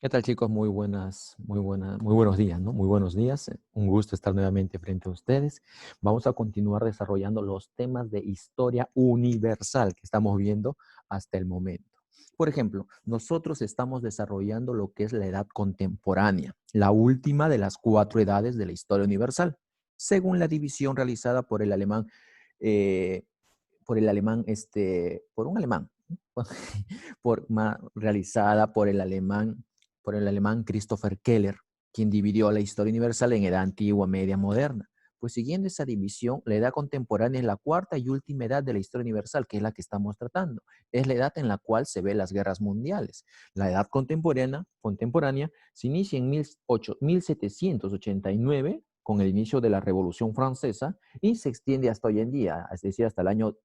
¿Qué tal, chicos? Muy buenos días, ¿no? Muy buenos días. Un gusto estar nuevamente frente a ustedes. Vamos a continuar desarrollando los temas de historia universal que estamos viendo hasta el momento. Por ejemplo, nosotros estamos desarrollando lo que es la edad contemporánea, la última de las cuatro edades de la historia universal, según la división realizada eh, por un alemán, realizada por el alemán Christopher Keller, quien dividió la historia universal en edad antigua, media, moderna. Pues siguiendo esa división, la edad contemporánea es la cuarta y última edad de la historia universal, que es la que estamos tratando. Es la edad en la cual se ven las guerras mundiales. La edad contemporánea se inicia en 1789 con el inicio de la Revolución Francesa y se extiende hasta hoy en día, es decir, hasta el año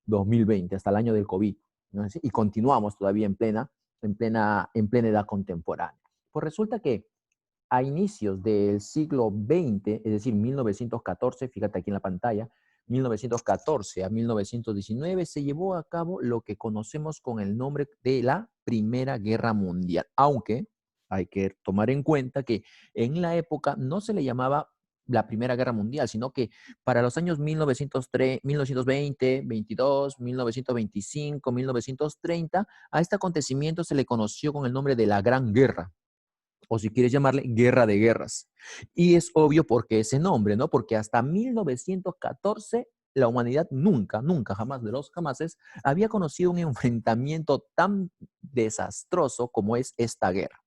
2020, hasta el año del COVID, ¿no? Y continuamos todavía en plena edad contemporánea. Pues resulta que a inicios del siglo XX, es decir, 1914, fíjate aquí en la pantalla, 1914 a 1919 se llevó a cabo lo que conocemos con el nombre de la Primera Guerra Mundial, aunque hay que tomar en cuenta que en la época no se le llamaba la Primera Guerra Mundial, sino que para los años 1903, 1920, 22, 1925, 1930, a este acontecimiento se le conoció con el nombre de la Gran Guerra, o si quieres llamarle Guerra de Guerras. Y es obvio por qué ese nombre, ¿no? Porque hasta 1914 la humanidad nunca, nunca, jamás de los jamases, había conocido un enfrentamiento tan desastroso como es esta guerra.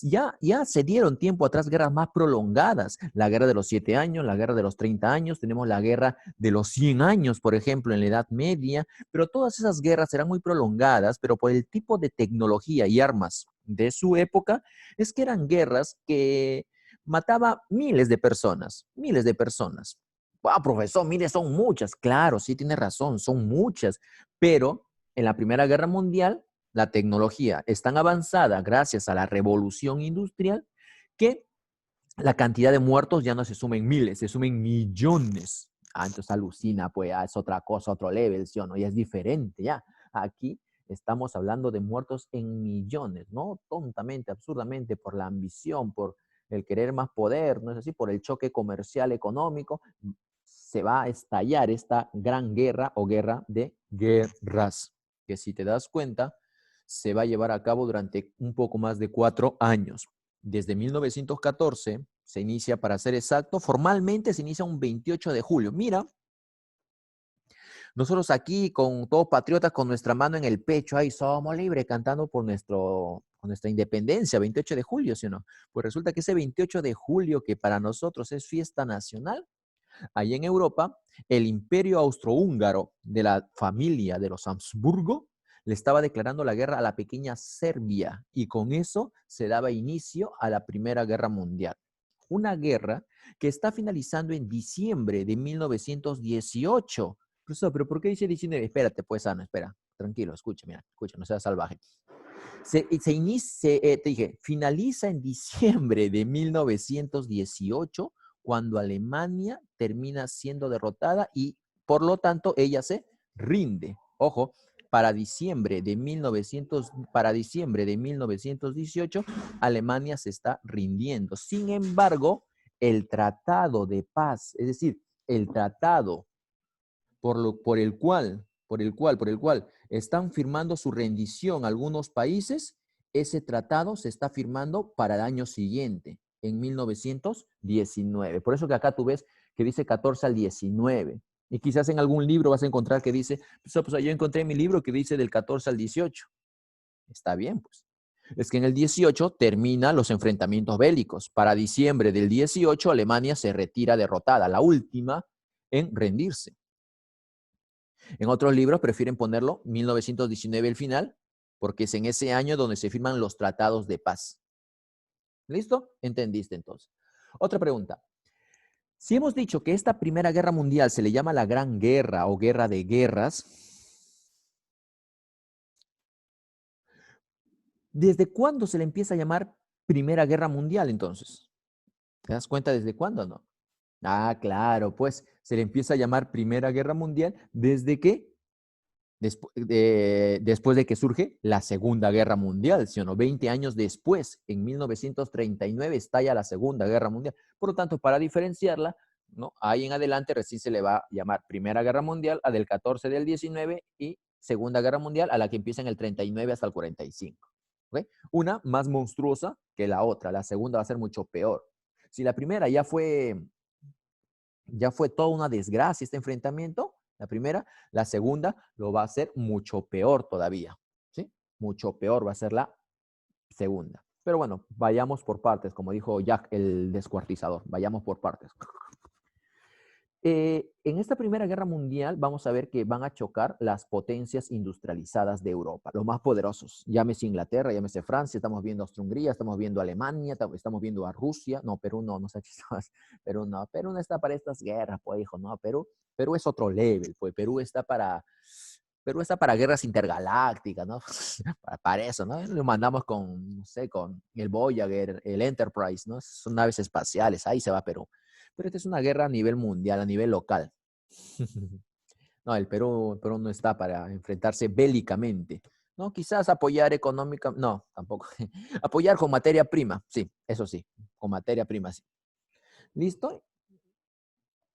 Ya se dieron tiempo atrás guerras más prolongadas, la guerra de los 7 años, la guerra de los 30 años, tenemos la guerra de los 100 años, por ejemplo, en la Edad Media, pero todas esas guerras eran muy prolongadas, pero por el tipo de tecnología y armas de su época, es que eran guerras que mataba miles de personas, miles de personas. Wow, profesor, mire, son muchas. Claro, sí tiene razón, son muchas, pero en la Primera Guerra Mundial la tecnología es tan avanzada gracias a la revolución industrial que la cantidad de muertos ya no se sumen miles, se sumen millones. Entonces alucina, pues es otra cosa, otro level, ¿sí o no? Ya es diferente, ya. Aquí estamos hablando de muertos en millones, ¿no? Tontamente, absurdamente, por la ambición, por el querer más poder, ¿no es así? Por el choque comercial, económico, se va a estallar esta gran guerra o guerra de guerras, que si te das cuenta, se va a llevar a cabo durante un poco más de 4 años. Desde 1914 se inicia, para ser exacto, formalmente se inicia un 28 de julio. Mira, nosotros aquí con todos patriotas con nuestra mano en el pecho, ahí somos libres cantando por nuestra independencia, 28 de julio, ¿sí o no? Pues resulta que ese 28 de julio, que para nosotros es fiesta nacional, allá en Europa, el imperio austrohúngaro de la familia de los Habsburgo le estaba declarando la guerra a la pequeña Serbia y con eso se daba inicio a la Primera Guerra Mundial. Una guerra que está finalizando en diciembre de 1918. Profesor, ¿pero por qué dice diciembre? Espérate, pues, Ana, espera. Tranquilo, escucha, mira, escucha, no seas salvaje. Te dije, finaliza en diciembre de 1918 cuando Alemania termina siendo derrotada y por lo tanto ella se rinde. Ojo, para diciembre de 1918 Alemania se está rindiendo. Sin embargo, el tratado de paz, es decir, el tratado por el cual están firmando su rendición algunos países, ese tratado se está firmando para el año siguiente, en 1919. Por eso que acá tú ves que dice 14 al 19. Y quizás en algún libro vas a encontrar que dice, pues yo encontré en mi libro que dice del 14 al 18. Está bien, pues. Es que en el 18 terminan los enfrentamientos bélicos. Para diciembre del 18, Alemania se retira derrotada, la última en rendirse. En otros libros prefieren ponerlo 1919 el final, porque es en ese año donde se firman los tratados de paz. ¿Listo? ¿Entendiste entonces? Otra pregunta. Si hemos dicho que esta Primera Guerra Mundial se le llama la Gran Guerra o Guerra de Guerras, ¿desde cuándo se le empieza a llamar Primera Guerra Mundial entonces? ¿Te das cuenta desde cuándo, no? Claro, pues se le empieza a llamar Primera Guerra Mundial desde que después de que surge la Segunda Guerra Mundial, ¿sí o no? 20 años después, en 1939, estalla la Segunda Guerra Mundial. Por lo tanto, para diferenciarla, ¿no? Ahí en adelante recién se le va a llamar Primera Guerra Mundial a del 14 del 19 y Segunda Guerra Mundial a la que empieza en el 39 hasta el 45. ¿Okay? Una más monstruosa que la otra, la segunda va a ser mucho peor. Si la primera ya fue toda una desgracia este enfrentamiento, la primera, la segunda lo va a hacer mucho peor todavía, ¿sí? Mucho peor va a ser la segunda. Pero bueno, vayamos por partes, como dijo Jack el descuartizador, vayamos por partes. En esta Primera Guerra Mundial vamos a ver que van a chocar las potencias industrializadas de Europa, los más poderosos. Llámese Inglaterra, llámese Francia, estamos viendo Austria-Hungría, estamos viendo Alemania, estamos viendo a Rusia. No, Perú no sé Perú no. Perú no está para estas guerras, pues hijo, no. Perú es otro level, pues Perú está para guerras intergalácticas, ¿no? para eso, ¿no? Lo mandamos con, no sé, con el Voyager, el Enterprise, ¿no? Son naves espaciales, ahí se va Perú. Pero esta es una guerra a nivel mundial, a nivel local. No, el Perú no está para enfrentarse bélicamente. ¿No? Quizás apoyar económicamente, no, tampoco. Apoyar con materia prima, sí, eso sí, con materia prima, sí. ¿Listo?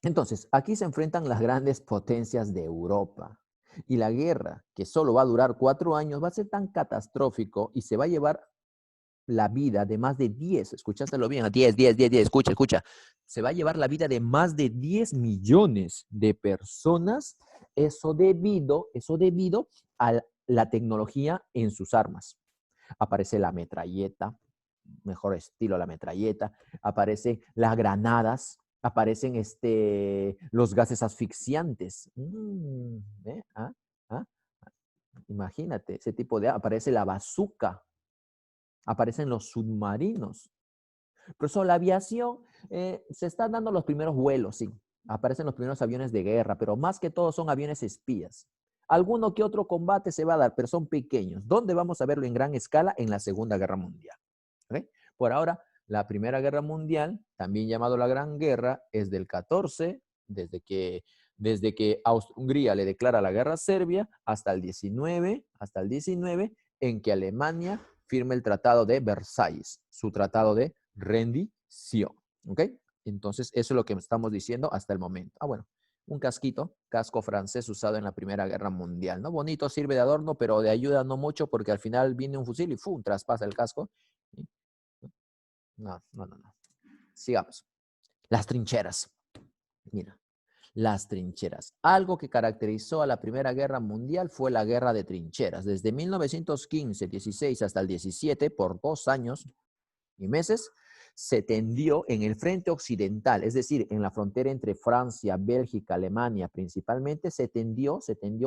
Entonces, aquí se enfrentan las grandes potencias de Europa. Y la guerra, que solo va a durar 4 años, va a ser tan catastrófico y se va a llevar la vida de más de 10, escúchaselo bien, 10, escucha, se va a llevar la vida de más de 10 millones de personas, eso debido a la tecnología en sus armas. Aparece la metralleta, mejor estilo la metralleta, aparecen las granadas, aparecen los gases asfixiantes. ¿Eh? ¿Ah? ¿Ah? Imagínate, ese tipo de... Aparece la bazooka, aparecen los submarinos. Por eso la aviación se están dando los primeros vuelos, sí. Aparecen los primeros aviones de guerra, pero más que todo son aviones espías. Alguno que otro combate se va a dar, pero son pequeños. ¿Dónde vamos a verlo en gran escala? En la Segunda Guerra Mundial. ¿Okay? Por ahora, la Primera Guerra Mundial, también llamado la Gran Guerra, es del 14, desde que Austria-Hungría le declara la guerra a Serbia, hasta el 19, en que Alemania firma el Tratado de Versalles, su tratado de rendición. ¿Ok? Entonces, eso es lo que estamos diciendo hasta el momento. Bueno, un casco francés usado en la Primera Guerra Mundial, ¿no? Bonito, sirve de adorno, pero de ayuda no mucho porque al final viene un fusil y ¡fum! Traspasa el casco. No. Sigamos. Las trincheras. Mira, las trincheras. Algo que caracterizó a la Primera Guerra Mundial fue la guerra de trincheras. Desde 1915-16 hasta el 17, por 2 años y meses, se tendió en el frente occidental, es decir, en la frontera entre Francia, Bélgica, Alemania principalmente, se tendió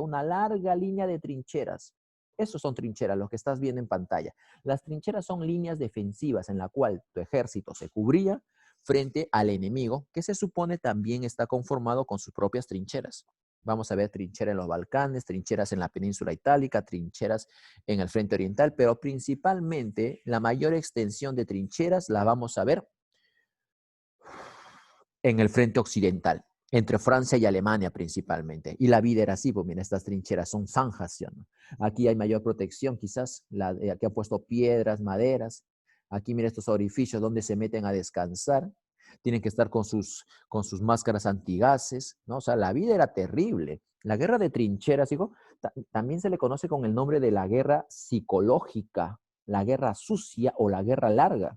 una larga línea de trincheras. Esos son trincheras, los que estás viendo en pantalla. Las trincheras son líneas defensivas en la cual tu ejército se cubría frente al enemigo, que se supone también está conformado con sus propias trincheras. Vamos a ver trincheras en los Balcanes, trincheras en la península itálica, trincheras en el frente oriental, pero principalmente la mayor extensión de trincheras la vamos a ver en el frente occidental, entre Francia y Alemania principalmente. Y la vida era así, pues mira, estas trincheras son zanjas, ¿no? Aquí hay mayor protección, quizás, aquí han puesto piedras, maderas. Aquí mira estos orificios donde se meten a descansar. Tienen que estar con sus máscaras antigases, ¿no? O sea, la vida era terrible. La guerra de trincheras, hijo, también se le conoce con el nombre de la guerra psicológica, la guerra sucia o la guerra larga.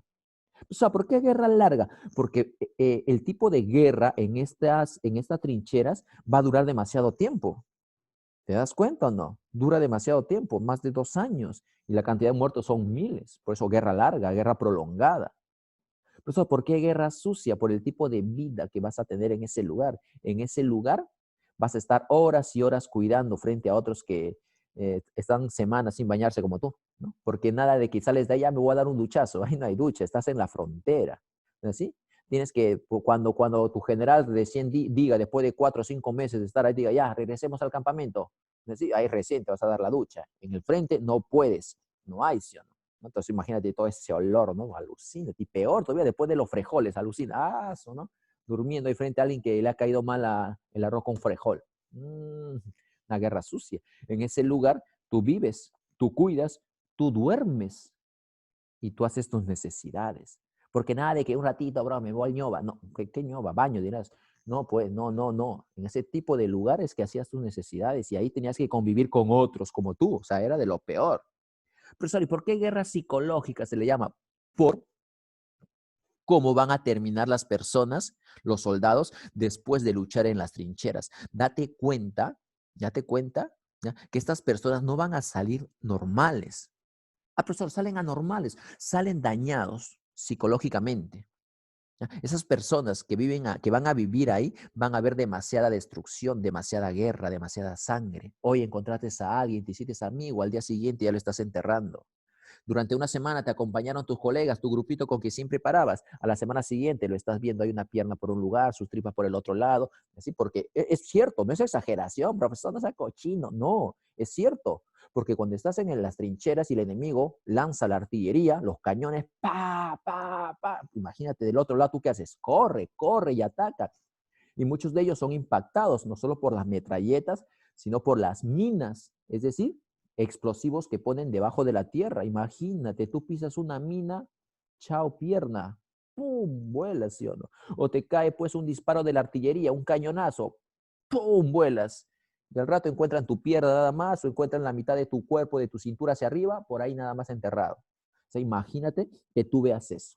O sea, ¿por qué guerra larga? Porque el tipo de guerra en estas trincheras va a durar demasiado tiempo. ¿Te das cuenta o no? Dura demasiado tiempo, más de 2 años. Y la cantidad de muertos son miles. Por eso guerra larga, guerra prolongada. Por eso, ¿por qué guerra sucia? Por el tipo de vida que vas a tener en ese lugar. En ese lugar vas a estar horas y horas cuidando frente a otros que están semanas sin bañarse como tú, ¿no? Porque nada de que sales de allá, me voy a dar un duchazo. Ahí no hay ducha, estás en la frontera. ¿No es así? Tienes que, cuando tu general recién diga, después de 4 o 5 meses de estar ahí, diga, ya, regresemos al campamento. ¿No es así? Ahí recién te vas a dar la ducha. En el frente no puedes, no hay, ¿sí o no? Entonces imagínate todo ese olor, ¿no? Alucina. Y peor todavía después de los frijoles, alucina. ¿No? Durmiendo ahí frente a alguien que le ha caído mal el arroz con frijol. una guerra sucia. En ese lugar tú vives, tú cuidas, tú duermes y tú haces tus necesidades. Porque nada de que un ratito, bro, me voy al ñoba. No, ¿qué ñoba? Baño, dirás. No, pues, no. En ese tipo de lugares que hacías tus necesidades y ahí tenías que convivir con otros como tú. O sea, era de lo peor. Profesor, ¿y por qué guerra psicológica se le llama? Por cómo van a terminar las personas, los soldados, después de luchar en las trincheras. Date cuenta, ¿ya? Que estas personas no van a salir normales. Ah, profesor, salen anormales, salen dañados psicológicamente. ¿Ya? Esas personas que van a vivir ahí van a ver demasiada destrucción, demasiada guerra, demasiada sangre. Hoy encontraste a alguien, te hiciste amigo, al día siguiente ya lo estás enterrando. Durante una semana te acompañaron tus colegas, tu grupito con que siempre parabas. A la semana siguiente lo estás viendo, hay una pierna por un lugar, sus tripas por el otro lado. Así, porque es cierto, no es exageración, profesor, no es cochino, no, es cierto. Porque cuando estás en las trincheras y el enemigo lanza la artillería, los cañones, imagínate del otro lado, ¿tú qué haces? Corre y ataca. Y muchos de ellos son impactados no solo por las metralletas, sino por las minas, es decir, explosivos que ponen debajo de la tierra. Imagínate, tú pisas una mina, chao pierna, ¡pum! Vuelas, ¿sí o no? O te cae pues un disparo de la artillería, un cañonazo, ¡pum! Vuelas. Y al rato encuentran tu pierna nada más o encuentran la mitad de tu cuerpo, de tu cintura hacia arriba, por ahí nada más enterrado. O sea, imagínate que tú veas eso.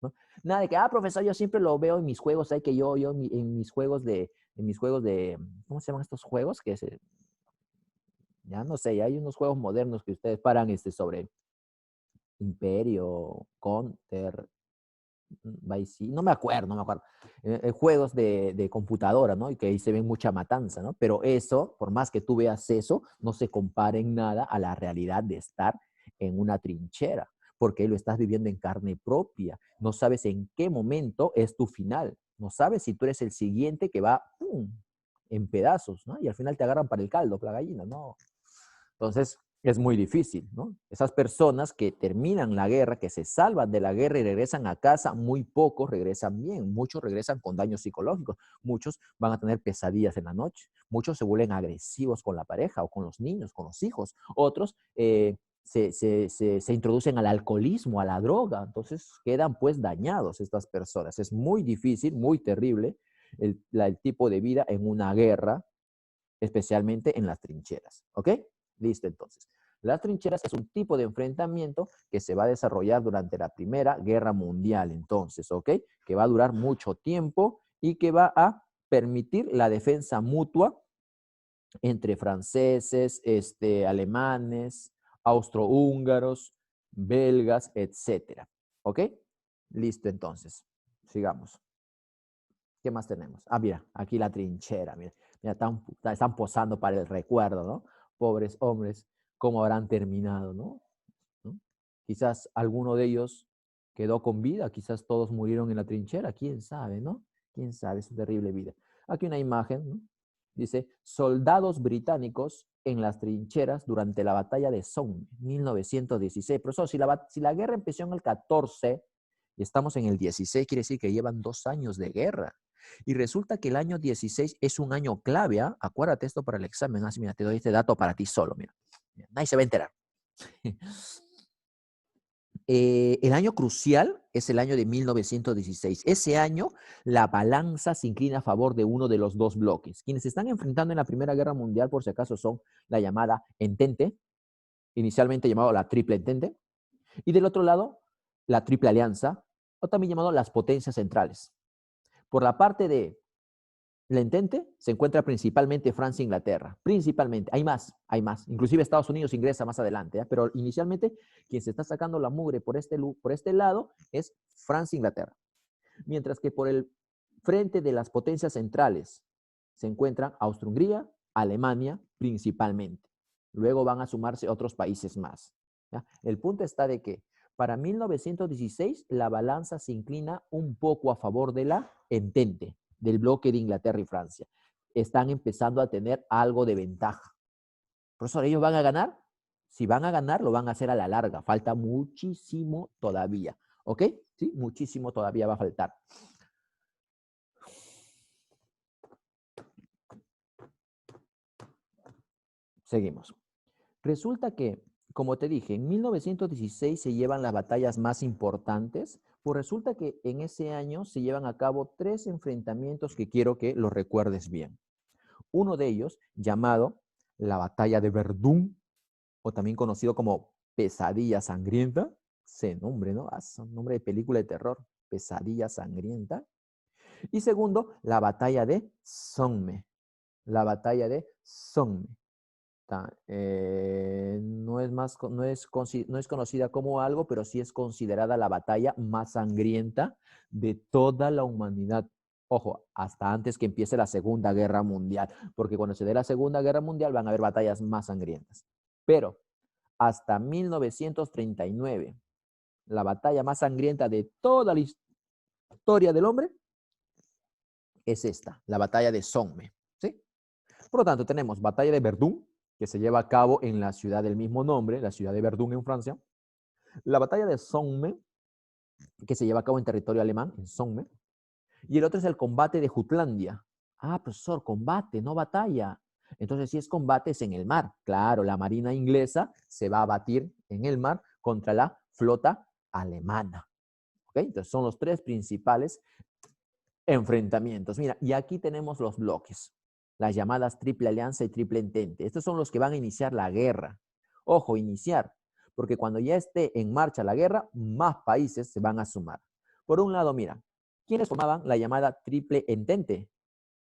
¿No? Nada de que, profesor, yo siempre lo veo en mis juegos, hay que en mis juegos de, ¿cómo se llaman estos juegos? Ya no sé, hay unos juegos modernos que ustedes paran sobre Imperio, Counter, Vice, no me acuerdo. Juegos de computadora, ¿no? Y que ahí se ven mucha matanza, ¿no? Pero eso, por más que tú veas eso, no se compara en nada a la realidad de estar en una trinchera, porque lo estás viviendo en carne propia. No sabes en qué momento es tu final. No sabes si tú eres el siguiente que va, ¡pum!, en pedazos, ¿no? Y al final te agarran para el caldo, para la gallina, ¿no? Entonces, es muy difícil, ¿no? Esas personas que terminan la guerra, que se salvan de la guerra y regresan a casa, muy pocos regresan bien, muchos regresan con daños psicológicos, muchos van a tener pesadillas en la noche, muchos se vuelven agresivos con la pareja o con los niños, con los hijos, otros se introducen al alcoholismo, a la droga, entonces quedan pues dañados estas personas. Es muy difícil, muy terrible el tipo de vida en una guerra, especialmente en las trincheras, ¿ok? Listo, entonces. Las trincheras es un tipo de enfrentamiento que se va a desarrollar durante la Primera Guerra Mundial, entonces, ¿ok? Que va a durar mucho tiempo y que va a permitir la defensa mutua entre franceses, alemanes, austrohúngaros, belgas, etcétera. ¿Ok? Listo, entonces. Sigamos. ¿Qué más tenemos? Mira, aquí la trinchera, mira, están posando para el recuerdo, ¿no? Pobres hombres, cómo habrán terminado, ¿no? ¿No? Quizás alguno de ellos quedó con vida, quizás todos murieron en la trinchera, quién sabe, ¿no? Quién sabe, su terrible vida. Aquí una imagen, ¿no? Dice, soldados británicos en las trincheras durante la batalla de Somme, 1916. Profesor, si la guerra empezó en el 14 y estamos en el 16, quiere decir que llevan 2 años de guerra. Y resulta que el año 16 es un año clave, ¿ah? Acuérdate esto para el examen. Así, mira, te doy este dato para ti solo, mira. Nadie se va a enterar. El año crucial es el año de 1916. Ese año, la balanza se inclina a favor de uno de los dos bloques. Quienes se están enfrentando en la Primera Guerra Mundial, por si acaso, son la llamada Entente, inicialmente llamado la Triple Entente, y del otro lado, la Triple Alianza, o también llamado las Potencias Centrales. Por la parte de la Entente se encuentra principalmente Francia e Inglaterra. Principalmente. Hay más. Inclusive Estados Unidos ingresa más adelante. Pero inicialmente, quien se está sacando la mugre por este lado es Francia e Inglaterra. Mientras que por el frente de las potencias centrales se encuentran Austria-Hungría, Alemania principalmente. Luego van a sumarse otros países más. ¿Ya? El punto está de que para 1916 la balanza se inclina un poco a favor de la Entente, del bloque de Inglaterra y Francia. Están empezando a tener algo de ventaja. Profesor, ¿ellos van a ganar? Si van a ganar, lo van a hacer a la larga. Falta muchísimo todavía. ¿Ok? Sí, muchísimo todavía va a faltar. Seguimos. Resulta que, como te dije, en 1916 se llevan las batallas más importantes, pues resulta que en ese año se llevan a cabo 3 enfrentamientos que quiero que los recuerdes bien. Uno de ellos, llamado la Batalla de Verdún, o también conocido como Pesadilla Sangrienta, ese nombre, ¿no? Es un nombre de película de terror, Pesadilla Sangrienta. Y segundo, la Batalla de Somme, la Batalla de Somme. No es, no es conocida como algo, pero sí es considerada la batalla más sangrienta de toda la humanidad. Ojo, hasta antes que empiece la Segunda Guerra Mundial, porque cuando se dé la Segunda Guerra Mundial van a haber batallas más sangrientas. Pero hasta 1939, la batalla más sangrienta de toda la historia del hombre es esta, la batalla de Somme. ¿Sí? Por lo tanto, tenemos batalla de Verdún, que se lleva a cabo en la ciudad del mismo nombre, la ciudad de Verdún en Francia. La batalla de Somme, que se lleva a cabo en territorio alemán, en Somme. Y el otro es el combate de Jutlandia. Ah, profesor, combate, no batalla. Entonces, si es combate, es en el mar. Claro, la marina inglesa se va a batir en el mar contra la flota alemana. ¿Ok? Entonces, son los 3 principales enfrentamientos. Mira, y aquí tenemos los bloques, las llamadas Triple Alianza y Triple Entente. Estos son los que van a iniciar la guerra. Ojo, iniciar, porque cuando ya esté en marcha la guerra, más países se van a sumar. Por un lado, mira, ¿quiénes formaban la llamada Triple Entente?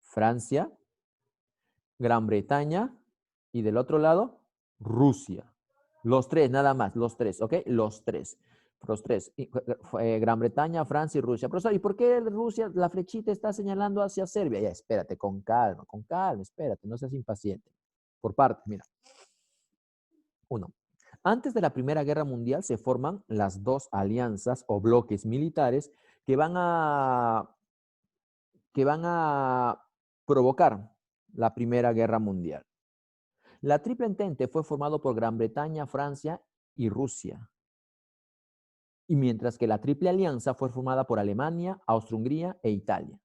Francia, Gran Bretaña y del otro lado, Rusia. Los 3, nada más, los 3, ¿ok? Los 3. Los 3. Gran Bretaña, Francia y Rusia. Profesor, ¿y por qué Rusia, la flechita está señalando hacia Serbia? Ya, espérate, con calma, espérate, no seas impaciente. Por partes, mira. 1. Antes de la Primera Guerra Mundial se forman las 2 alianzas o bloques militares que van a provocar la Primera Guerra Mundial. La Triple Entente fue formado por Gran Bretaña, Francia y Rusia. Y mientras que la Triple Alianza fue formada por Alemania, Austria-Hungría e Italia.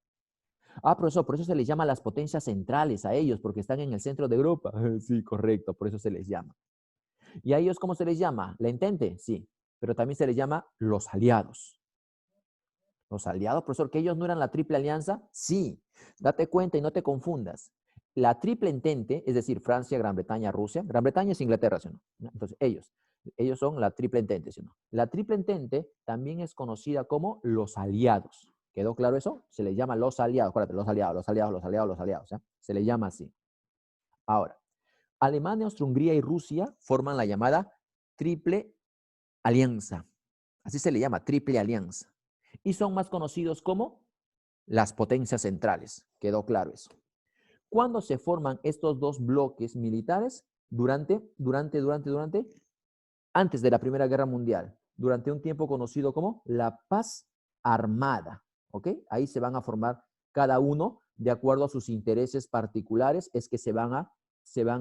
Ah, profesor, por eso se les llama las potencias centrales a ellos, porque están en el centro de Europa. Sí, correcto, por eso se les llama. ¿Y a ellos cómo se les llama? ¿La Entente? Sí, pero también se les llama los aliados. ¿Los aliados, profesor, que ellos no eran la Triple Alianza? Sí, date cuenta y no te confundas. La Triple Entente, es decir, Francia, Gran Bretaña, Rusia. Gran Bretaña es Inglaterra, ¿sí o no? Entonces, ellos son la Triple Entente, ¿sí o no? La Triple Entente también es conocida como los aliados. ¿Quedó claro eso? Se les llama los aliados. Acuérdate, los aliados, los aliados, los aliados, los aliados. ¿eh? Se les llama así. Ahora, Alemania, Austria-Hungría y Rusia forman la llamada Triple Alianza. Así se le llama, Triple Alianza. Y son más conocidos como las potencias centrales. ¿Quedó claro eso? ¿Cuándo se forman estos 2 bloques militares? Antes de la Primera Guerra Mundial, durante un tiempo conocido como la paz armada. ¿Ok? Ahí se van a formar cada uno de acuerdo a sus intereses particulares, es que se van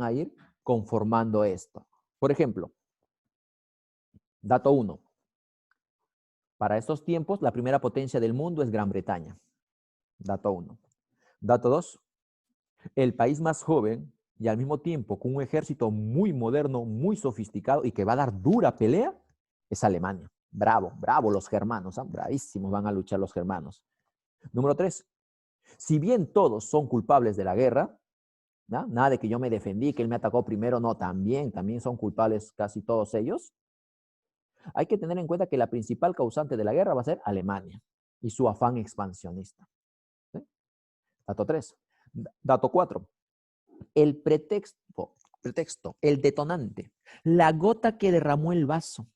a ir conformando esto. Por ejemplo, dato 1. Para estos tiempos, la primera potencia del mundo es Gran Bretaña. Dato 1. Dato 2. El país más joven y al mismo tiempo con un ejército muy moderno, muy sofisticado y que va a dar dura pelea es Alemania. Bravo, bravo los germanos, ¿eh? Bravísimos van a luchar los germanos. Número 3. Si bien todos son culpables de la guerra, ¿no? Nada de que yo me defendí, que él me atacó primero, no, también son culpables casi todos ellos. Hay que tener en cuenta que la principal causante de la guerra va a ser Alemania y su afán expansionista. ¿Sí? Dato 3. Dato 4. El pretexto, el detonante, la gota que derramó el vaso,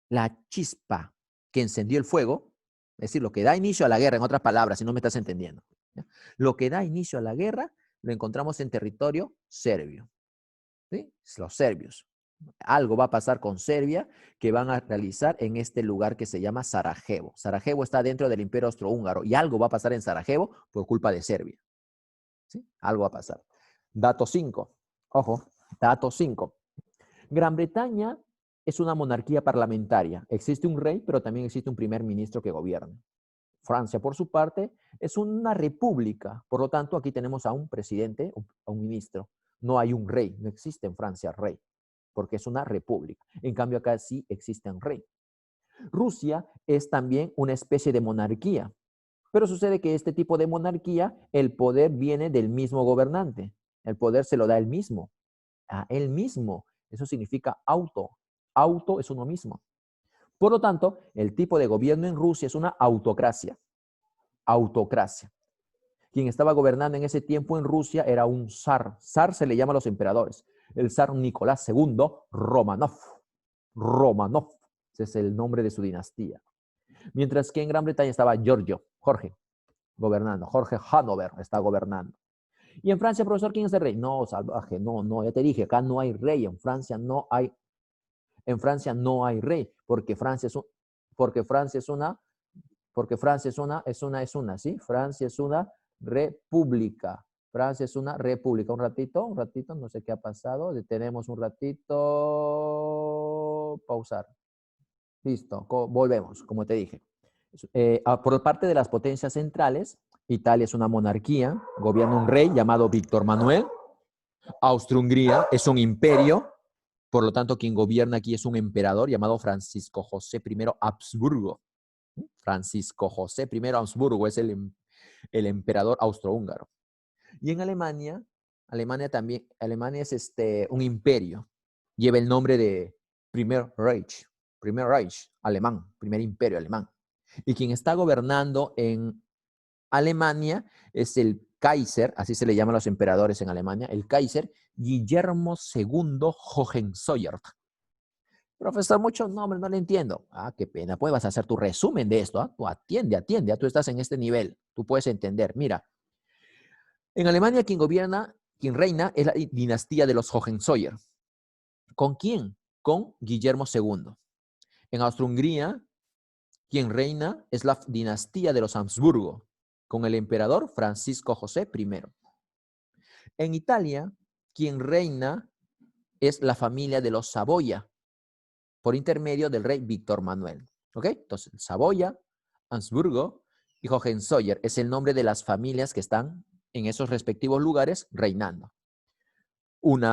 la chispa que encendió el fuego, es decir, lo que da inicio a la guerra, en otras palabras, si no me estás entendiendo. ¿Ya? Lo que da inicio a la guerra lo encontramos en territorio serbio. ¿Sí? Los serbios. Algo va a pasar con Serbia que van a realizar en este lugar que se llama Sarajevo. Sarajevo está dentro del Imperio Austrohúngaro y algo va a pasar en Sarajevo por culpa de Serbia. ¿Sí? Algo va a pasar. Dato 5. Ojo, dato 5. Gran Bretaña es una monarquía parlamentaria. Existe un rey, pero también existe un primer ministro que gobierna. Francia, por su parte, es una república. Por lo tanto, aquí tenemos a un presidente, a un ministro. No hay un rey, no existe en Francia rey, porque es una república. En cambio, acá sí existe un rey. Rusia es también una especie de monarquía, pero sucede que este tipo de monarquía, el poder viene del mismo gobernante. El poder se lo da él mismo, a él mismo. Eso significa auto. Auto es uno mismo. Por lo tanto, el tipo de gobierno en Rusia es una autocracia. Autocracia. Quien estaba gobernando en ese tiempo en Rusia era un zar. Zar se le llama a los emperadores. El zar Nicolás II Romanov. Romanov. Ese es el nombre de su dinastía. Mientras que en Gran Bretaña estaba Jorge, gobernando. Jorge Hanover está gobernando. Y en Francia, profesor, ¿quién es el rey? No, salvaje, no, ya te dije, acá no hay rey, en Francia no hay rey, porque Francia es una, ¿sí? Francia es una república. Francia es una república. Un ratito, no sé qué ha pasado. Detenemos un ratito. Pausar. Listo, volvemos, como te dije. Por parte de las potencias centrales, Italia es una monarquía, gobierna un rey llamado Víctor Manuel. Austria-Hungría es un imperio, por lo tanto, quien gobierna aquí es un emperador llamado Francisco José I Habsburgo. Francisco José I Habsburgo es el emperador austrohúngaro. Y en Alemania, Alemania es un imperio. Lleva el nombre de Primer Reich alemán, primer imperio alemán. Y quien está gobernando en Alemania es el Kaiser, así se le llaman los emperadores en Alemania, el Kaiser Guillermo II Hohenzollern. Profesor, muchos nombres, no le entiendo. Ah, qué pena, pues vas a hacer tu resumen de esto. ¿Ah? Tú atiende, tú estás en este nivel, tú puedes entender. Mira, en Alemania quien reina es la dinastía de los Hohenzollern. ¿Con quién? Con Guillermo II. En Austria-Hungría, quien reina es la dinastía de los Habsburgo, con el emperador Francisco José I. En Italia, quien reina es la familia de los Saboya, por intermedio del rey Víctor Manuel. ¿Ok? Entonces, Saboya, Habsburgo y Hohenzollern es el nombre de las familias que están en esos respectivos lugares reinando. Un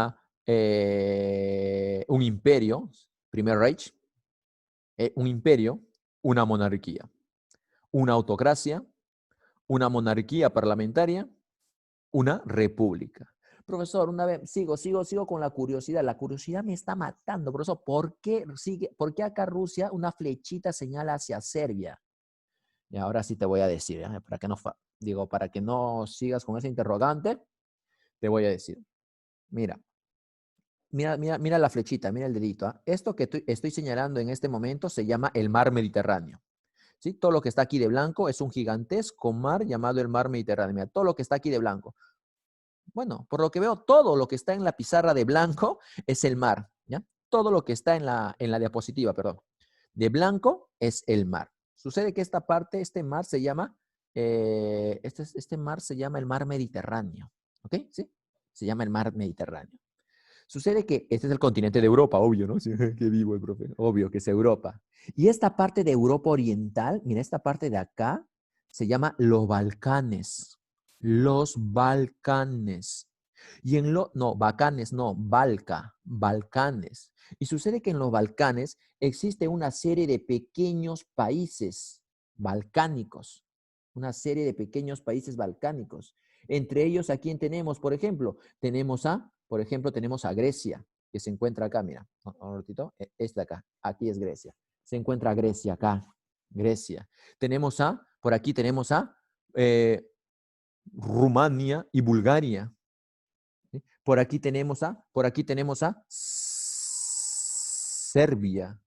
imperio, primer Reich, un imperio, una monarquía, una autocracia, una monarquía parlamentaria, una república. Profesor, una vez, sigo con la curiosidad. La curiosidad me está matando. Profesor, ¿por qué acá Rusia una flechita señala hacia Serbia? Y ahora sí te voy a decir, ¿eh? Para que no sigas con ese interrogante, te voy a decir. Mira la flechita, mira el dedito. ¿Eh? Esto que estoy señalando en este momento se llama el mar Mediterráneo. ¿Sí? Todo lo que está aquí de blanco es un gigantesco mar llamado el mar Mediterráneo. Mira, todo lo que está aquí de blanco. Bueno, por lo que veo, todo lo que está en la pizarra de blanco es el mar. ¿Ya? Todo lo que está en la diapositiva, perdón, de blanco es el mar. Sucede que esta parte, este mar se llama, este mar se llama el mar Mediterráneo. ¿Ok? ¿Sí? Se llama el mar Mediterráneo. Sucede que este es el continente de Europa, obvio, ¿no? Sí, qué vivo el profe. Obvio que es Europa. Y esta parte de Europa Oriental, mira, esta parte de acá se llama los Balcanes. Los Balcanes. Y Balcanes. Y sucede que en los Balcanes existe una serie de pequeños países balcánicos. Una serie de pequeños países balcánicos. Entre ellos, ¿a quién tenemos? Por ejemplo, tenemos a Grecia, que se encuentra acá, mira, un ratito, esta acá, aquí es Grecia. Se encuentra Grecia acá, Grecia. Por aquí tenemos a Rumania y Bulgaria. ¿Sí? Por aquí tenemos a Serbia.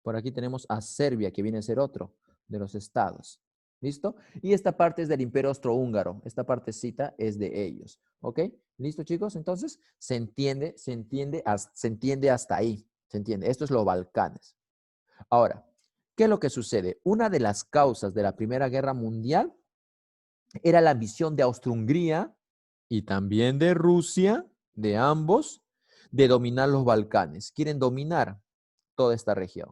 Por aquí tenemos a Serbia, que viene a ser otro de los estados. ¿Listo? Y esta parte es del Imperio Austrohúngaro. Esta partecita es de ellos. ¿Ok? ¿Listo, chicos? Entonces, se entiende hasta ahí. ¿Se entiende? Esto es los Balcanes. Ahora, ¿qué es lo que sucede? Una de las causas de la Primera Guerra Mundial era la ambición de Austria-Hungría y también de Rusia, de ambos, de dominar los Balcanes. Quieren dominar toda esta región.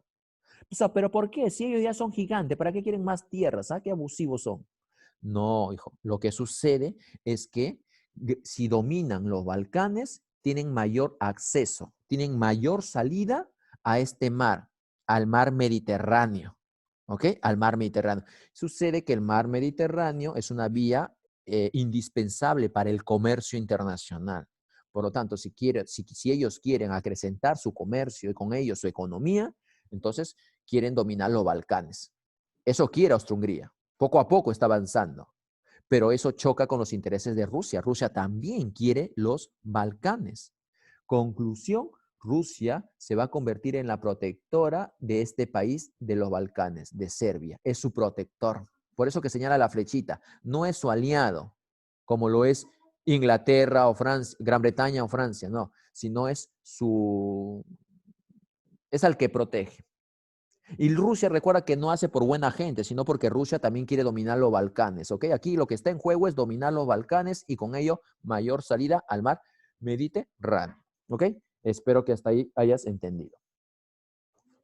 O sea, ¿pero por qué? Si ellos ya son gigantes, ¿para qué quieren más tierras? ¿Ah? ¿Qué abusivos son? No, hijo. Lo que sucede es que si dominan los Balcanes, tienen mayor acceso, tienen mayor salida a este mar, al mar Mediterráneo, ¿ok? Al mar Mediterráneo. Sucede que el mar Mediterráneo es una vía indispensable para el comercio internacional. Por lo tanto, si ellos quieren acrecentar su comercio y con ello su economía, entonces quieren dominar los Balcanes. Eso quiere Austria-Hungría. Poco a poco está avanzando. Pero eso choca con los intereses de Rusia. Rusia también quiere los Balcanes. Conclusión, Rusia se va a convertir en la protectora de este país de los Balcanes, de Serbia. Es su protector. Por eso que señala la flechita. No es su aliado, como lo es Inglaterra o Francia, Gran Bretaña o Francia, no, sino es al que protege. Y Rusia recuerda que no hace por buena gente, sino porque Rusia también quiere dominar los Balcanes, ¿ok? Aquí lo que está en juego es dominar los Balcanes y con ello mayor salida al mar Mediterráneo, ¿ok? Espero que hasta ahí hayas entendido.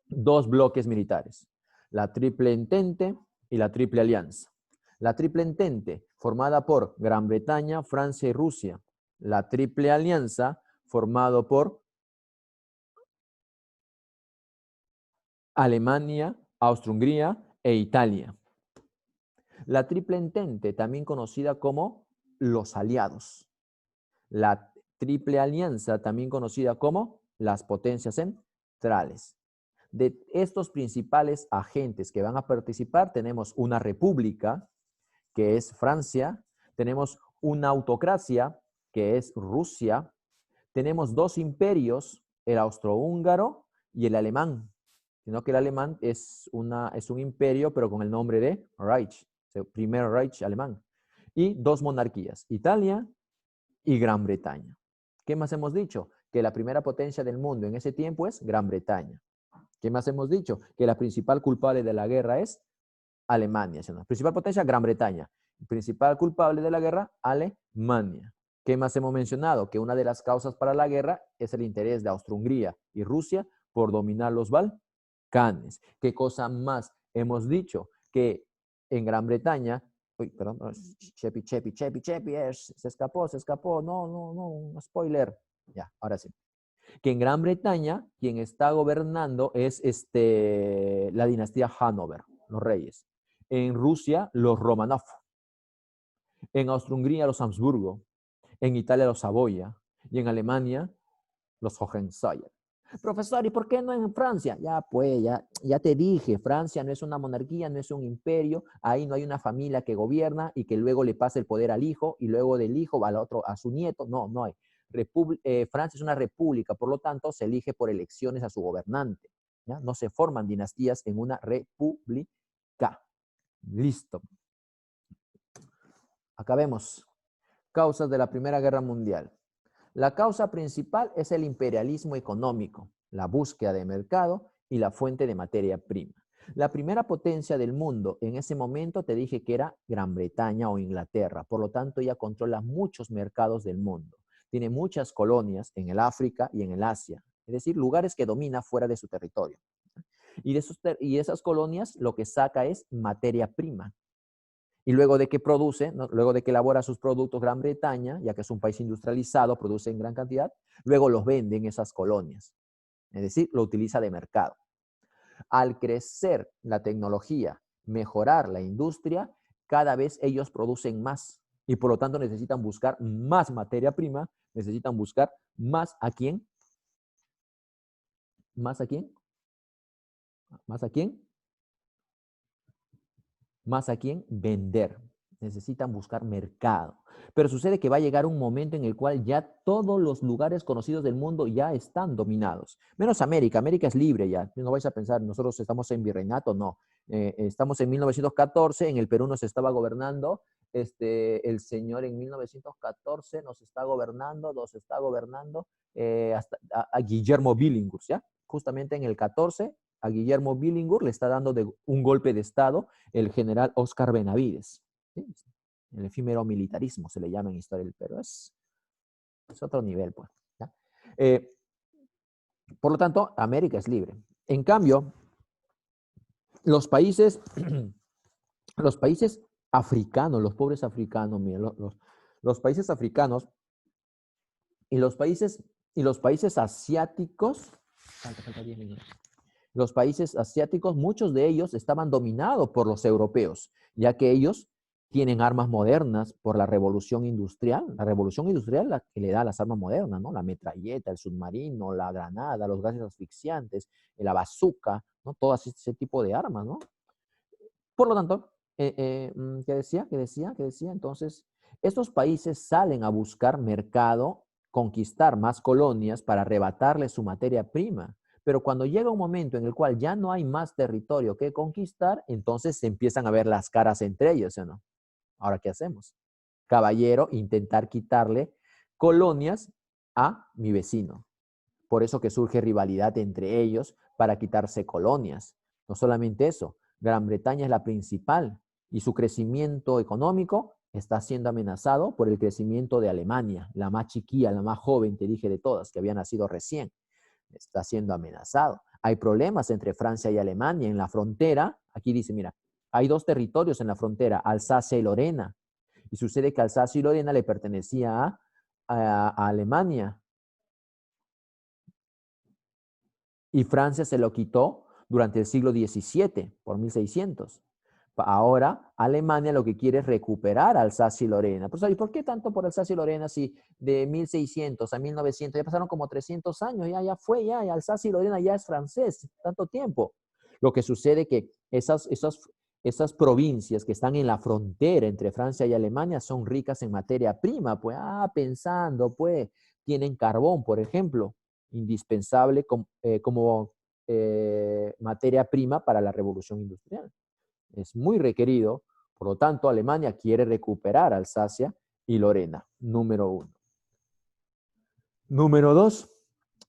Dos bloques militares, la Triple Entente y la Triple Alianza. La Triple Entente, formada por Gran Bretaña, Francia y Rusia. La Triple Alianza, formado por Alemania, Austria-Hungría e Italia. La Triple Entente, también conocida como los aliados. La Triple Alianza, también conocida como las potencias centrales. De estos principales agentes que van a participar, tenemos una república, que es Francia, tenemos una autocracia, que es Rusia, tenemos dos imperios, el austrohúngaro y el alemán, sino que el alemán es un imperio, pero con el nombre de Reich, el primer Reich alemán, y dos monarquías, Italia y Gran Bretaña. ¿Qué más hemos dicho? Que la primera potencia del mundo en ese tiempo es Gran Bretaña. ¿Qué más hemos dicho? Que la principal culpable de la guerra es Alemania. La principal potencia, Gran Bretaña. Principal culpable de la guerra, Alemania. ¿Qué más hemos mencionado? Que una de las causas para la guerra es el interés de Austria-Hungría y Rusia por dominar los Balcanes. ¿Qué cosa más hemos dicho? Que en Gran Bretaña, perdón, Chepi, se escapó, no, spoiler. Ya, ahora sí. Que en Gran Bretaña quien está gobernando es la dinastía Hanover, los reyes. En Rusia, los Romanov. En Austria-Hungría, los Habsburgo. En Italia, los Saboya. Y en Alemania, los Hohenzollern. Profesor, ¿y por qué no en Francia? Ya pues, ya te dije, Francia no es una monarquía, no es un imperio, ahí no hay una familia que gobierna y que luego le pasa el poder al hijo y luego del hijo al otro, a su nieto, no hay. Francia es una república, por lo tanto se elige por elecciones a su gobernante, ¿ya? No se forman dinastías en una república. Listo. Acabemos. Causas de la Primera Guerra Mundial. La causa principal es el imperialismo económico, la búsqueda de mercado y la fuente de materia prima. La primera potencia del mundo en ese momento te dije que era Gran Bretaña o Inglaterra, por lo tanto ella controla muchos mercados del mundo. Tiene muchas colonias en el África y en el Asia, es decir, lugares que domina fuera de su territorio. Y de esas colonias lo que saca es materia prima. Y luego de que produce, ¿no? Luego de que elabora sus productos Gran Bretaña, ya que es un país industrializado, produce en gran cantidad, luego los vende en esas colonias. Es decir, lo utiliza de mercado. Al crecer la tecnología, mejorar la industria, cada vez ellos producen más y por lo tanto necesitan buscar más materia prima, necesitan buscar más a quién. ¿Más a quién? ¿Más a quién? Más a quién vender. Necesitan buscar mercado. Pero sucede que va a llegar un momento en el cual ya todos los lugares conocidos del mundo ya están dominados. Menos América. América es libre ya. No vais a pensar, nosotros estamos en virreinato, no. Estamos en 1914, en el Perú nos estaba gobernando, el señor en 1914 nos está gobernando hasta a Guillermo Billinghurst, ¿ya? Justamente en el 14 a Guillermo Billinghurst le está dando un golpe de Estado el general Óscar Benavides. ¿Sí? El efímero militarismo se le llama en historia del Perú. Es otro nivel, pues. ¿Ya? Por lo tanto, América es libre. En cambio, los países africanos, los pobres africanos, miren, Los países africanos y los países asiáticos, falta 10 minutos. Los países asiáticos, muchos de ellos estaban dominados por los europeos, ya que ellos tienen armas modernas por la revolución industrial. La revolución industrial es la que le da las armas modernas, ¿no? La metralleta, el submarino, la granada, los gases asfixiantes, la bazooka, ¿no? Todo ese tipo de armas, ¿no? Por lo tanto, ¿qué decía? ¿Qué decía? ¿Qué decía? Entonces, estos países salen a buscar mercado, conquistar más colonias para arrebatarle su materia prima. Pero cuando llega un momento en el cual ya no hay más territorio que conquistar, entonces se empiezan a ver las caras entre ellos, ¿sí o no? Ahora, ¿qué hacemos? Caballero, intentar quitarle colonias a mi vecino. Por eso que surge rivalidad entre ellos para quitarse colonias. No solamente eso, Gran Bretaña es la principal y su crecimiento económico está siendo amenazado por el crecimiento de Alemania, la más chiquilla, la más joven, te dije de todas, que había nacido recién. Está siendo amenazado. Hay problemas entre Francia y Alemania en la frontera. Aquí dice, mira, hay dos territorios en la frontera, Alsacia y Lorena. Y sucede que Alsacia y Lorena le pertenecía a Alemania. Y Francia se lo quitó durante el siglo XVII, por 1600. Ahora, Alemania lo que quiere es recuperar Alsacia y Lorena. Profesor, ¿y por qué tanto por Alsacia y Lorena si de 1600 a 1900 ya pasaron como 300 años? Ya fue, ya Alsacia y Lorena ya es francés, tanto tiempo. Lo que sucede que esas provincias que están en la frontera entre Francia y Alemania son ricas en materia prima, pues, pensando, pues, tienen carbón, por ejemplo, indispensable como materia prima para la revolución industrial. Es muy requerido, por lo tanto, Alemania quiere recuperar Alsacia y Lorena, número 1. Número 2,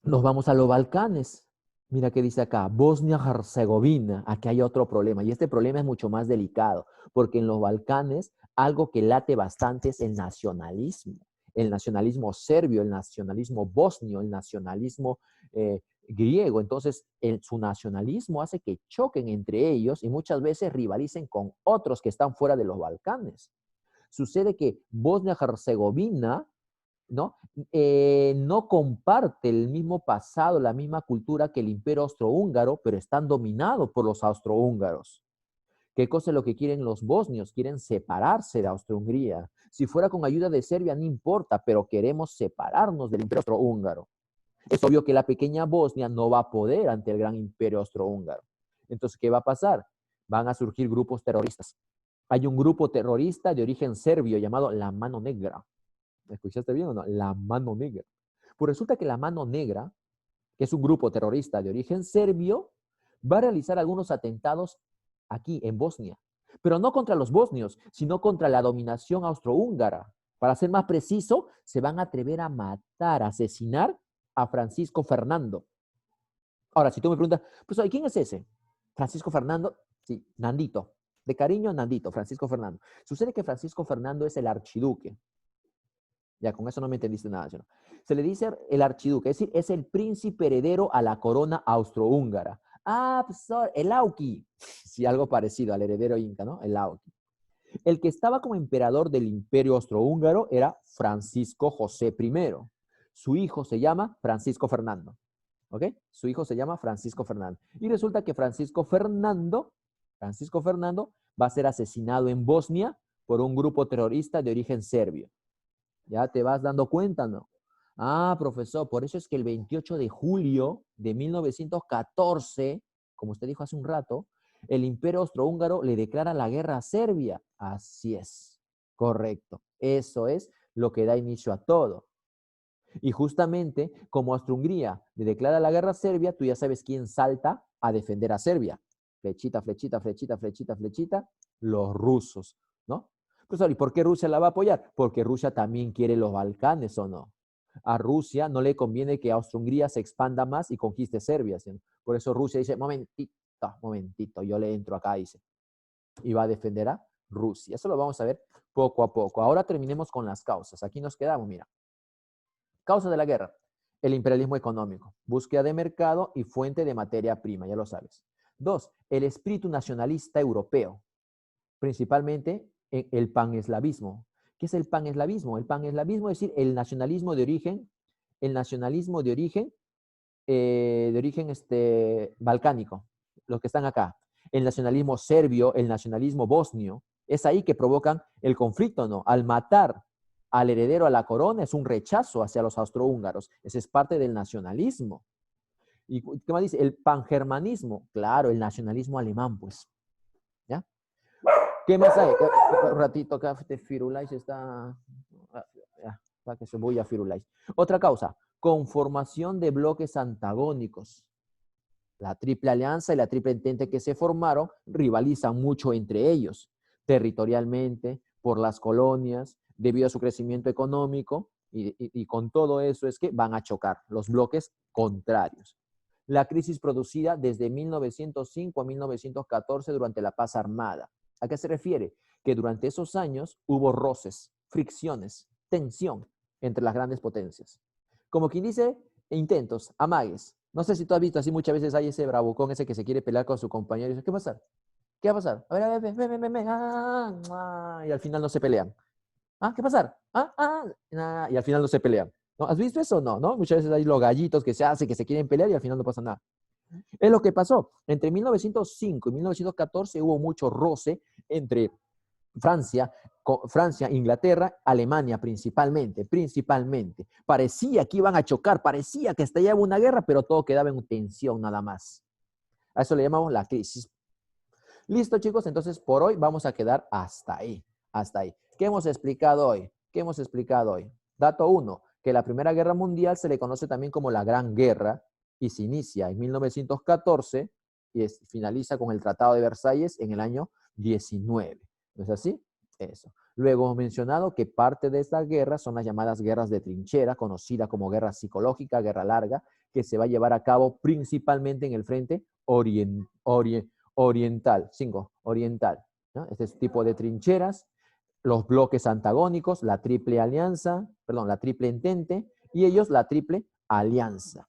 nos vamos a los Balcanes. Mira qué dice acá, Bosnia-Herzegovina. Aquí hay otro problema, y este problema es mucho más delicado, porque en los Balcanes algo que late bastante es el nacionalismo serbio, el nacionalismo bosnio, el nacionalismo griego. Entonces, su nacionalismo hace que choquen entre ellos y muchas veces rivalicen con otros que están fuera de los Balcanes. Sucede que Bosnia-Herzegovina no comparte el mismo pasado, la misma cultura que el Imperio Austrohúngaro, pero están dominados por los austrohúngaros. ¿Qué cosa es lo que quieren los bosnios? Quieren separarse de Austria-Hungría. Si fuera con ayuda de Serbia, no importa, pero queremos separarnos del Imperio Austrohúngaro. Es obvio que la pequeña Bosnia no va a poder ante el gran Imperio Austrohúngaro. Entonces, ¿qué va a pasar? Van a surgir grupos terroristas. Hay un grupo terrorista de origen serbio llamado La Mano Negra. ¿Me escuchaste bien o no? La Mano Negra. Pues resulta que la Mano Negra, que es un grupo terrorista de origen serbio, va a realizar algunos atentados aquí en Bosnia, pero no contra los bosnios, sino contra la dominación austrohúngara. Para ser más preciso, se van a atrever a matar, a asesinar a Francisco Fernando. Ahora, si tú me preguntas, pues, ¿quién es ese? Francisco Fernando, sí, Nandito. De cariño, Nandito, Francisco Fernando. Sucede que Francisco Fernando es el archiduque. Ya, con eso no me entendiste nada, ¿no? Se le dice el archiduque, es decir, es el príncipe heredero a la corona austrohúngara. Pues, el Auqui, sí, algo parecido al heredero inca, ¿no? El Auqui. El que estaba como emperador del imperio austrohúngaro era Francisco José I. Su hijo se llama Francisco Fernando. ¿Ok? Su hijo se llama Francisco Fernando. Y resulta que Francisco Fernando va a ser asesinado en Bosnia por un grupo terrorista de origen serbio. ¿Ya te vas dando cuenta, no? Profesor, por eso es que el 28 de julio de 1914, como usted dijo hace un rato, el Imperio Austrohúngaro le declara la guerra a Serbia. Así es, correcto. Eso es lo que da inicio a todo. Y justamente, como Austro-Hungría le declara la guerra a Serbia, tú ya sabes quién salta a defender a Serbia. Flechita, flechita, flechita, flechita, flechita, los rusos, ¿no? Profesor, ¿y por qué Rusia la va a apoyar? Porque Rusia también quiere los Balcanes, ¿o no? A Rusia no le conviene que Austro-Hungría se expanda más y conquiste Serbia, ¿sí? Por eso Rusia dice, momentito, yo le entro acá, dice. Y va a defender a Rusia. Eso lo vamos a ver poco a poco. Ahora terminemos con las causas. Aquí nos quedamos, mira. Causa de la guerra. El imperialismo económico. Búsqueda de mercado y fuente de materia prima, ya lo sabes. 2. El espíritu nacionalista europeo. Principalmente el paneslavismo, ¿Qué es el paneslavismo? El paneslavismo es decir, el nacionalismo de origen balcánico, los que están acá. El nacionalismo serbio, el nacionalismo bosnio, es ahí que provocan el conflicto, ¿no? Al matar al heredero a la corona es un rechazo hacia los austrohúngaros. Ese es parte del nacionalismo. ¿Y qué más dice? El pangermanismo, claro, el nacionalismo alemán, pues. ¿Ya? ¿Qué más hay? Un ratito acá, este Firulais está... Para que se voy a Firulais. Otra causa, conformación de bloques antagónicos. La Triple Alianza y la Triple Entente que se formaron rivalizan mucho entre ellos, territorialmente, por las colonias, debido a su crecimiento económico, y con todo eso es que van a chocar los bloques contrarios. La crisis producida desde 1905 a 1914 durante la paz armada. ¿A qué se refiere? Que durante esos años hubo roces, fricciones, tensión entre las grandes potencias. Como quien dice, intentos, amagues. No sé si tú has visto, así muchas veces hay ese bravucón ese que se quiere pelear con su compañero y dice, ¿qué va a pasar? ¿Qué va a pasar? A ver, ven. Y al final no se pelean. ¿Qué va a pasar? Y al final no se pelean. ¿No? ¿Has visto eso o no? ¿No? Muchas veces hay los gallitos que se hacen, que se quieren pelear y al final no pasa nada. Es lo que pasó. Entre 1905 y 1914 hubo mucho roce entre Francia, Inglaterra, Alemania principalmente. Parecía que iban a chocar, parecía que estallaba una guerra, pero todo quedaba en tensión nada más. A eso le llamamos la crisis. Listo, chicos, entonces por hoy vamos a quedar hasta ahí. ¿Qué hemos explicado hoy? Dato 1, que la Primera Guerra Mundial se le conoce también como la Gran Guerra y se inicia en 1914 y finaliza con el Tratado de Versalles en el año 19. ¿No es así? Eso. Luego hemos mencionado que parte de esta guerra son las llamadas guerras de trinchera, conocida como guerra psicológica, guerra larga, que se va a llevar a cabo principalmente en el frente oriental, ¿no? Este tipo de trincheras, los bloques antagónicos, la triple alianza, perdón, la triple entente, y ellos la triple alianza.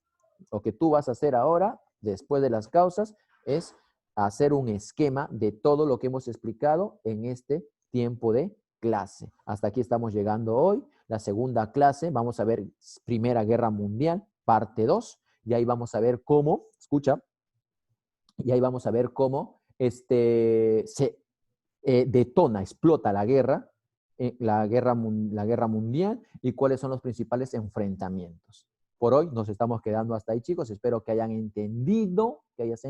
Lo que tú vas a hacer ahora, después de las causas, es hacer un esquema de todo lo que hemos explicado en este tiempo de clase. Hasta aquí estamos llegando hoy. La segunda clase, vamos a ver Primera Guerra Mundial, parte 2, y ahí vamos a ver cómo, escucha, y ahí vamos a ver cómo se detona, explota la guerra mundial y cuáles son los principales enfrentamientos. Por hoy nos estamos quedando hasta ahí, chicos. Espero que hayan entendido, que hayas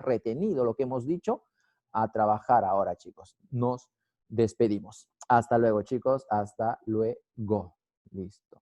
retenido lo que hemos dicho. A trabajar ahora, chicos. Nos despedimos. Hasta luego, chicos. Hasta luego. Listo.